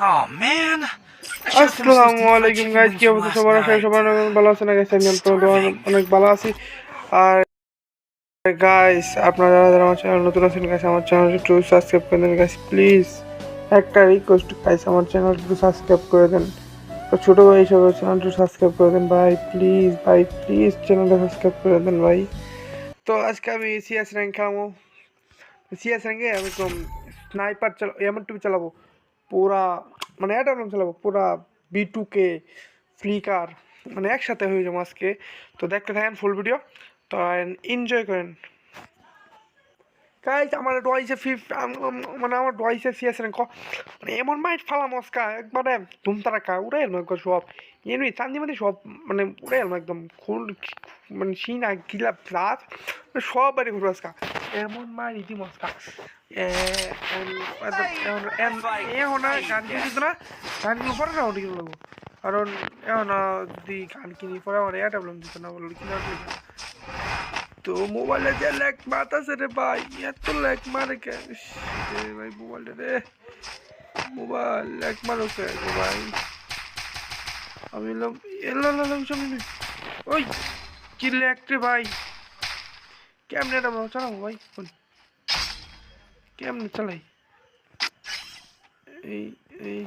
Oh man. আসসালামু আলাইকুম guys, কি অবস্থা সবার? আশা করি সবাই অনেক ভালো আছেন। গাইস আমি অনেক ভালো আছি। আর গাইস আপনারা যারা আমার চ্যানেল নতুন আছেন গাইস, আমার চ্যানেলটি একটু সাবস্ক্রাইব করে দেন গাইস প্লিজ। একটা রিকোয়েস্ট গাইস, আমার চ্যানেলটি একটু সাবস্ক্রাইব করে দেন। তো ছোট ভাই হিসেবে চ্যানেলটি সাবস্ক্রাইব করে দেন ভাই প্লিজ চ্যানেলটা সাবস্ক্রাইব করে দেন ভাই। তো আজকে আমি সিএস র্যাঙ্ক খেলাবো। সিএস র্যাঙ্কে আমি একদম স্নাইপার এমন চালাবো পুরা, মানে এটা চালাবো পুরা B2K ফ্লিকার, মানে একসাথে হয়ে যাবো আজকে। তো দেখতে থাকেন ফুল ভিডিও, তো এনজয় করেন গাইস। আমার ডয়েসে মানে আমার ডয়েসে সিএস র্যাঙ্ক মানে এমন মাইট ফালা মস্কা একবারে ধুমতারাকা উড়ে এলাম একবার সব এমনি চান্দি মাদি সব, মানে উড়ে এলাম একদম খুল, মানে সিনা গিলা প্লাস সব বাড়ি ঘুরবো আজকা এমন মার ইতি মস্কা এখন গান কিনি তো না, গান কিনে পরে না ওটা কিনে লাগবো, কারণ এখন যদি গান কিনি পরে আমার এটা প্রবলেম দিত না বললো কিনা। তো মোবাইলে যে ল্যাক মারতাছে রে ভাই, এত ল্যাক মারে কে ভাই মোবাইলটা রে, মোবাইল ল্যাক মারো কে ভাই। আমি এলাম সামনে, ওই কি ল্যাক রে ভাই, কেমনে এটা চালাবো ভাই, কেমনে চালাই এই এই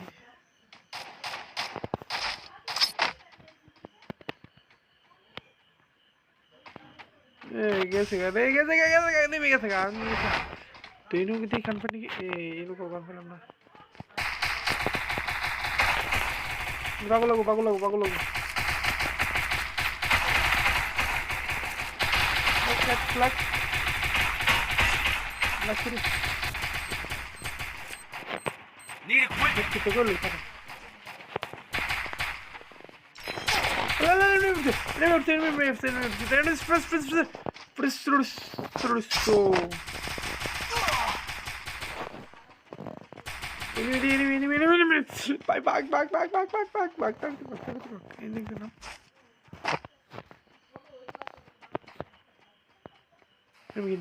গেছে গা নেমে গেছে গা তুই নুকি খান পানি এই লোক গান পেলাম না, বাগু লাগবো লাগ Need equipment. তো করলি কথা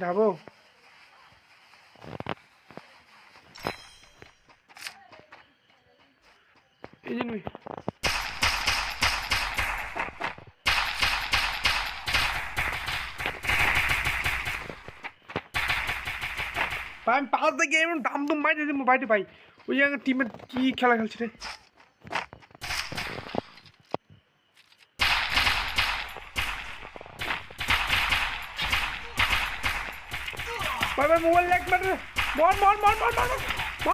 যাবো এই জন্য ভাই আমি পাশ থেকে এমন দাম দুম মাইতে দিব বাইরে ভাই, ওই জায়গায় টিমের কি খেলা খেলছে রে ভাই, মোবাইল ল্যাগ মারে, মর